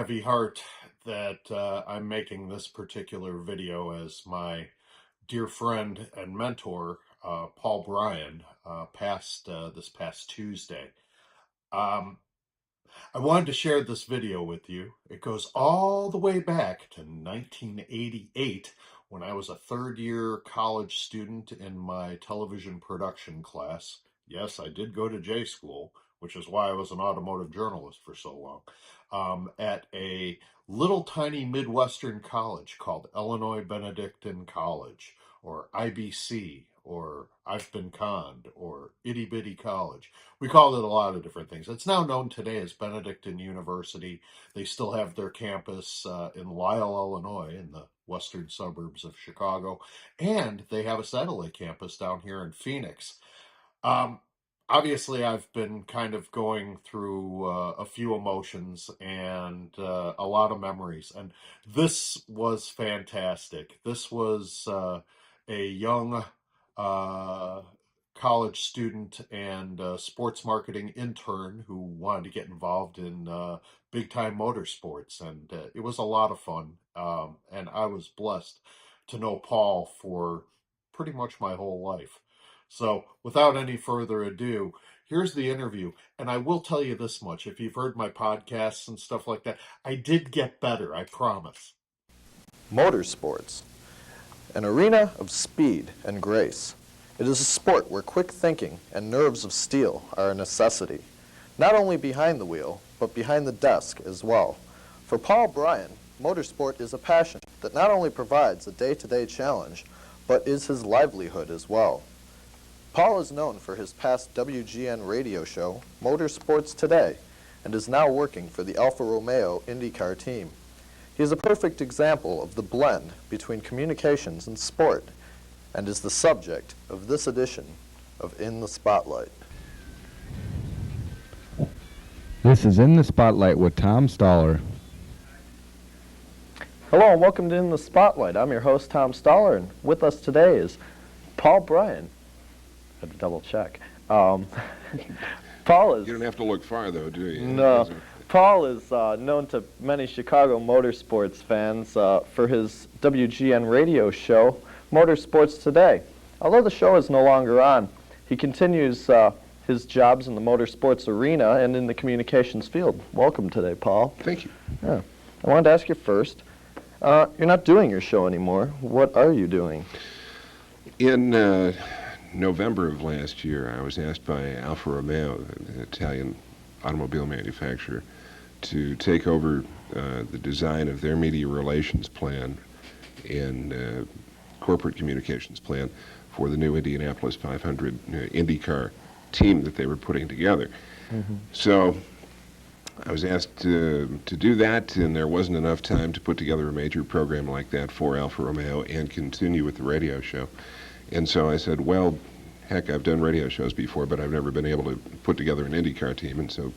heavy heart that I'm making this particular video as my dear friend and mentor, Paul Bryan, passed this past Tuesday. I wanted to share this video with you. It goes all the way back to 1988 when I was a third-year college student in my television production class. Yes, I did go to J school, which is why I was an automotive journalist for so long, at a little tiny Midwestern college called Illinois Benedictine College, or IBC, or I've Been Conned, or Itty Bitty College. We called it a lot of different things. It's now known today as Benedictine University. They still have their campus in Lisle, Illinois, in the western suburbs of Chicago, and they have a satellite campus down here in Phoenix. Obviously, I've been kind of going through a few emotions and a lot of memories, and this was fantastic. This was a young college student and sports marketing intern who wanted to get involved in big time motorsports, and it was a lot of fun. And I was blessed to know Paul for pretty much my whole life. So, without any further ado, here's the interview. And I will tell you this much: if you've heard my podcasts and stuff like that, I did get better, I promise. Motorsports, an arena of speed and grace. It is a sport where quick thinking and nerves of steel are a necessity, not only behind the wheel, but behind the desk as well. For Paul Bryan, motorsport is a passion that not only provides a day-to-day challenge, but is his livelihood as well. Paul is known for his past WGN radio show, Motorsports Today, and is now working for the Alfa Romeo IndyCar team. He is a perfect example of the blend between communications and sport, and is the subject of this edition of In the Spotlight. This is In the Spotlight with Tom Stoller. Hello and welcome to In the Spotlight. I'm your host, Tom Stoller, and with us today is Paul Bryan. I had to double check. Paul is... You don't have to look far, though, do you? No. Paul is known to many Chicago motorsports fans for his WGN radio show, Motorsports Today. Although the show is no longer on, he continues his jobs in the motorsports arena and in the communications field. Welcome today, Paul. Thank you. Yeah. I wanted to ask you first, you're not doing your show anymore. What are you doing? In November of last year, I was asked by Alfa Romeo, an Italian automobile manufacturer, to take over the design of their media relations plan and corporate communications plan for the new Indianapolis 500 IndyCar team that they were putting together. Mm-hmm. So I was asked to do that, and there wasn't enough time to put together a major program like that for Alfa Romeo and continue with the radio show. And so I said, well, heck, I've done radio shows before, but I've never been able to put together an IndyCar team, and so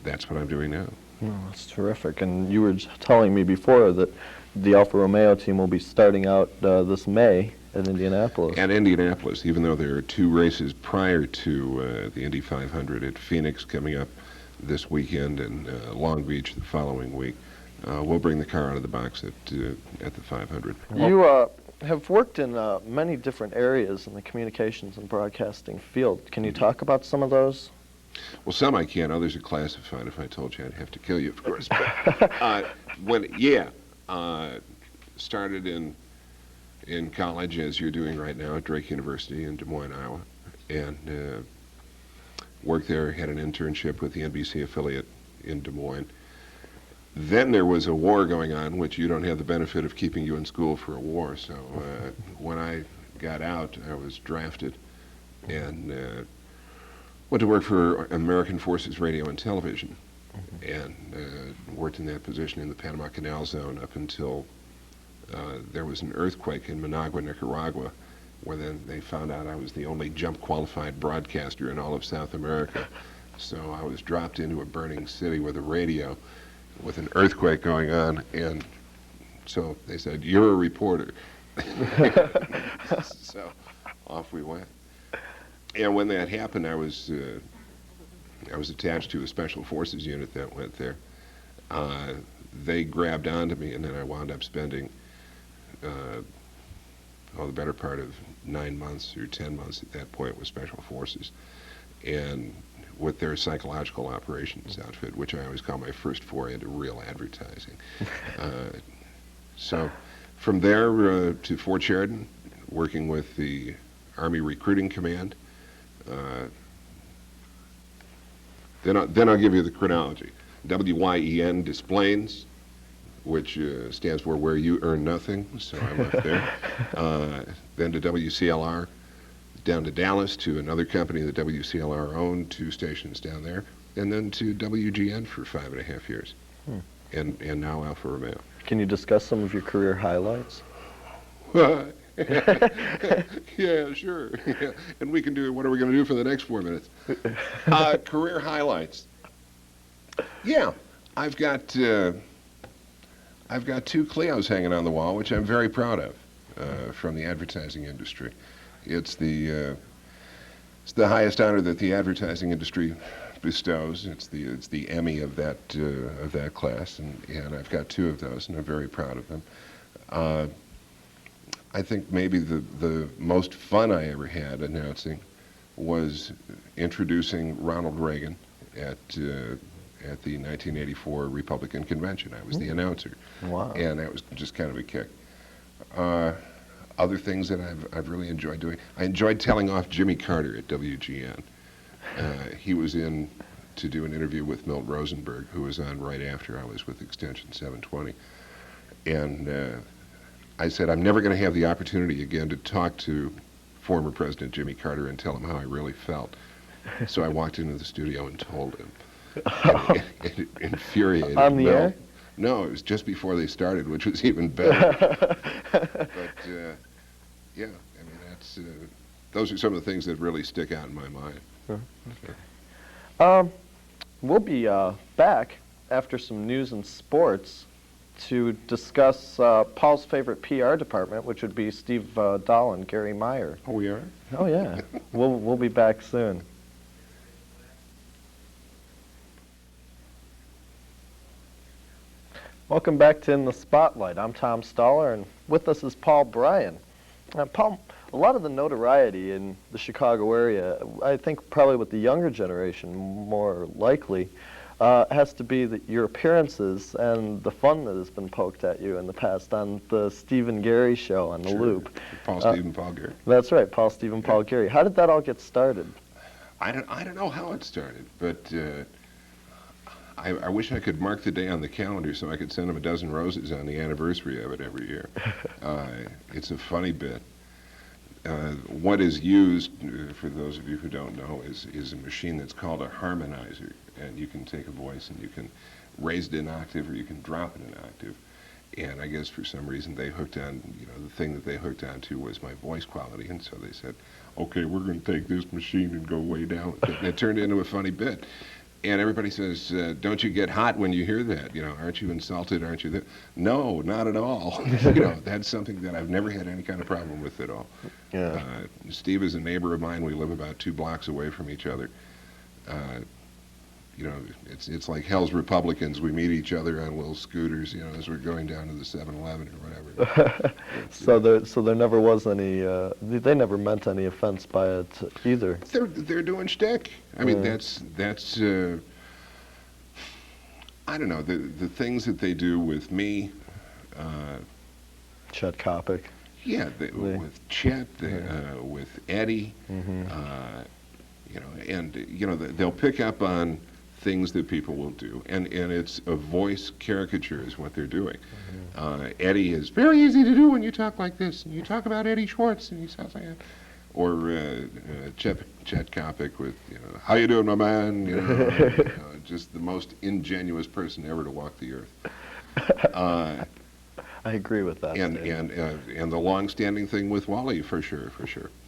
that's what I'm doing now. Oh, that's terrific. And you were telling me before that the Alfa Romeo team will be starting out this May at Indianapolis. At Indianapolis, even though there are two races prior to the Indy 500 at Phoenix coming up this weekend and Long Beach the following week, we'll bring the car out of the box at the 500. You have worked in many different areas in the communications and broadcasting field. Can you talk about some of those? Well, some I can. Others are classified. If I told you, I'd have to kill you, of course. But started in college, as you're doing right now, at Drake University in Des Moines, Iowa, and worked there. Had an internship with the NBC affiliate in Des Moines. Then there was a war going on, which you don't have the benefit of keeping you in school for a war. So when I got out, I was drafted and went to work for American Forces Radio and Television, and worked in that position in the Panama Canal Zone up until there was an earthquake in Managua, Nicaragua, where then they found out I was the only jump-qualified broadcaster in all of South America. So I was dropped into a burning city with a radio, with an earthquake going on, and so they said, "You're a reporter." So off we went. And when that happened, I was attached to a special forces unit that went there. They grabbed onto me, and then I wound up spending the better part of 9 months or 10 months at that point with Special Forces, and with their psychological operations outfit, which I always call my first foray into real advertising. So from there to Fort Sheridan, working with the Army Recruiting Command. Then I'll give you the chronology. WYEN Displays, which stands for Where You Earn Nothing, so I'm up there. Then to WCLR, down to Dallas to another company that WCLR owned, 2 stations down there, and then to WGN for 5.5 years, and now Alfa Romeo. Can you discuss some of your career highlights? Yeah, sure. Yeah. And we can do, what are we going to do for the next 4 minutes? Career highlights. Yeah, I've got 2 Clios hanging on the wall, which I'm very proud of, from the advertising industry. It's the highest honor that the advertising industry bestows. It's the Emmy of that class, and I've got 2 of those, and I'm very proud of them. I think maybe the most fun I ever had announcing was introducing Ronald Reagan at the 1984 Republican Convention. I was the announcer. Wow. And that was just kind of a kick. Other things that I've really enjoyed doing, I enjoyed telling off Jimmy Carter at WGN. He was in to do an interview with Milt Rosenberg, who was on right after I was with Extension 720. And I said, I'm never going to have the opportunity again to talk to former President Jimmy Carter and tell him how I really felt. So I walked into the studio and told him. And it infuriated On the air? No, it was just before they started, which was even better. But yeah, I mean, those are some of the things that really stick out in my mind. Okay. We'll be back after some news and sports to discuss Paul's favorite PR department, which would be Steve Dahl and Gary Meyer. Oh, we are? Oh yeah. We'll be back soon. Welcome back to In the Spotlight. I'm Tom Stoller, and with us is Paul Bryan. Paul, a lot of the notoriety in the Chicago area, I think probably with the younger generation more likely, has to be your appearances and the fun that has been poked at you in the past on the Steve and Gary show on the Sure. Loop. Paul, Steve, and Paul Gary. That's right, Paul, Steve, and Paul Gary. How did that all get started? I don't know how it started, but I wish I could mark the day on the calendar so I could send them a dozen roses on the anniversary of it every year. It's a funny bit. What is used, for those of you who don't know, is a machine that's called a harmonizer. And you can take a voice and you can raise it an octave or you can drop it an octave. And I guess for some reason they hooked on, the thing that they hooked on to was my voice quality. And so they said, okay, we're going to take this machine and go way down with it. And it turned into a funny bit. And everybody says, don't you get hot when you hear that? Aren't you insulted? Aren't you that? No, not at all. That's something that I've never had any kind of problem with at all. Yeah. Steve is a neighbor of mine. We live about 2 blocks away from each other. It's like Hell's Republicans. We meet each other on little scooters, as we're going down to the 7-Eleven or whatever. So there never was any. They never meant any offense by it either. They're doing shtick. I mean, that's. I don't know the things that they do with me. Chet Kopic. Yeah, with Chet, with Eddie. And they'll pick up on things that people will do, and it's a voice caricature is what they're doing. Eddie is very easy to do when you talk like this, and you talk about Eddie Schwartz, and he sounds like that. Or Chet Kopic with, how you doing, my man? Just the most ingenuous person ever to walk the earth. I agree with that. And the long-standing thing with Wally, for sure.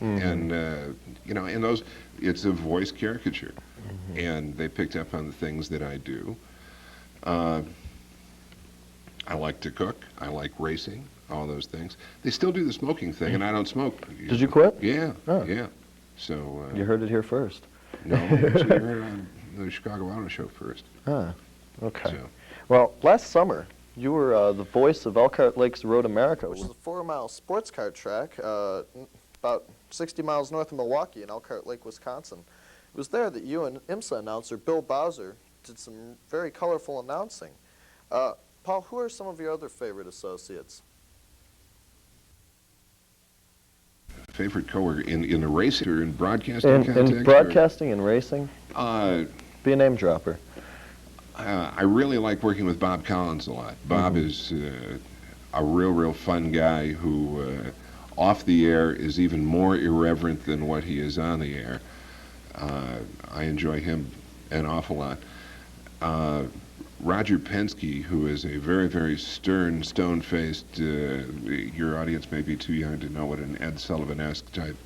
And and those, it's a voice caricature, and they picked up on the things that I do. I like to cook. I like racing. All those things. They still do the smoking thing, and I don't smoke. Did you quit? Yeah. Oh. Yeah. So. You heard it here first. No, actually, you heard it on the Chicago Auto Show first. Huh. Okay. So, Well, last summer, you were the voice of Elkhart Lakes Road America, which is a 4-mile sports car track about 60 miles north of Milwaukee in Elkhart Lake, Wisconsin. It was there that you and IMSA announcer Bill Bowser did some very colorful announcing. Paul, who are some of your other favorite associates? favorite coworker in the racing or in broadcasting context? In broadcasting and racing? Or, Be a name dropper. I really like working with Bob Collins a lot. Bob is a real fun guy who, off the air, is even more irreverent than what he is on the air. I enjoy him an awful lot. Roger Penske, who is a very stern, stone-faced, your audience may be too young to know what an Ed Sullivan-esque type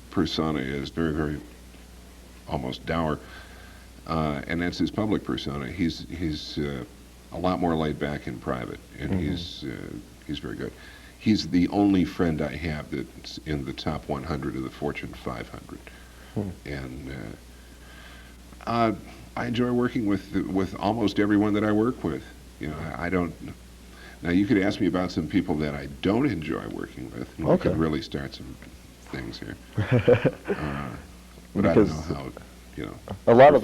persona is, very almost dour. And that's his public persona. He's a lot more laid back in private, and he's very good. He's the only friend I have that's in the top 100 of the Fortune 500, and I enjoy working with almost everyone that I work with. You know, I don't. Now you could ask me about some people that I don't enjoy working with, and we could really start some things here. But I don't know how. You know, a lot of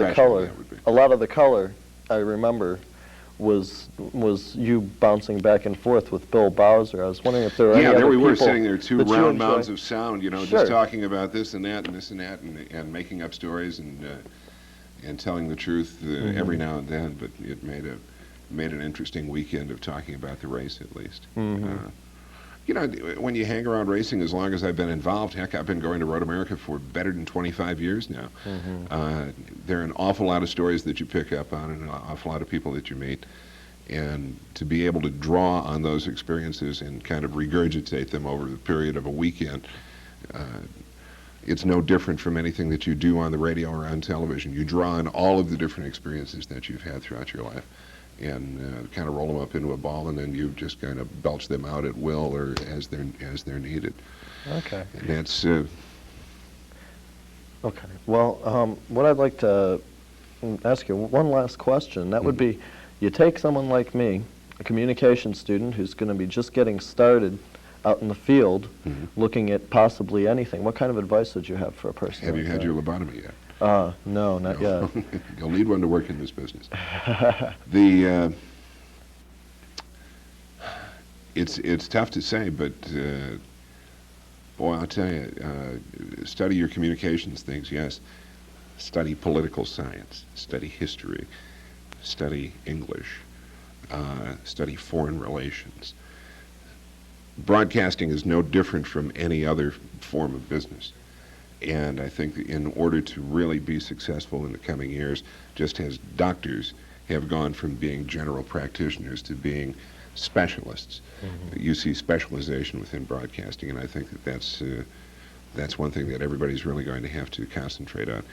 the color I remember was you bouncing back and forth with Bill Bowser. I was wondering if there were any other there we were people sitting there, two that you round enjoy. mounds of sound, you know, Sure. just talking about this and that and this and that, and making up stories and telling the truth every now and then. But it made an interesting weekend of talking about the race, at least. You know, when you hang around racing as long as I've been involved, heck, I've been going to Road America for better than 25 years now. There are an awful lot of stories that you pick up on and an awful lot of people that you meet. And to be able to draw on those experiences and kind of regurgitate them over the period of a weekend, it's no different from anything that you do on the radio or on television. You draw on all of the different experiences that you've had throughout your life, and kind of roll them up into a ball, and then you just kind of belch them out at will or as they're needed. Okay. And that's Okay. Well, what I'd like to ask you one last question. That would be, you take someone like me, a communication student who's going to be just getting started out in the field, looking at possibly anything. What kind of advice would you have for a person? have you like had that? your lobotomy yet? No, not yet. You'll need one to work in this business. It's tough to say, but boy, I'll tell you, study your communications things, yes. Study political science, study history, study English, study foreign relations. Broadcasting is no different from any other form of business. And I think that in order to really be successful in the coming years, just as doctors have gone from being general practitioners to being specialists, you see specialization within broadcasting, and I think that that's one thing that everybody's really going to have to concentrate on.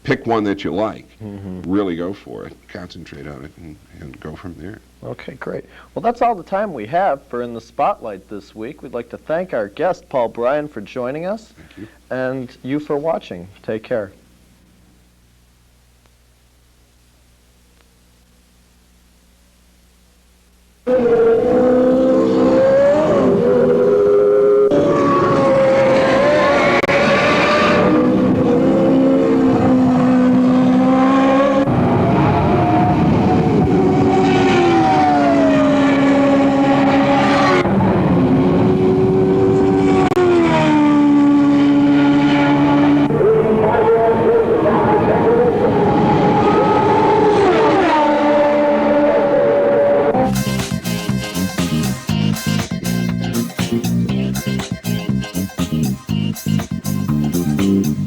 Pick one that you like, really go for it, concentrate on it, and go from there. Okay, great. Well, that's all the time we have for In the Spotlight this week. We'd like to thank our guest, Paul Bryan, for joining us. Thank you. And you for watching. Take care.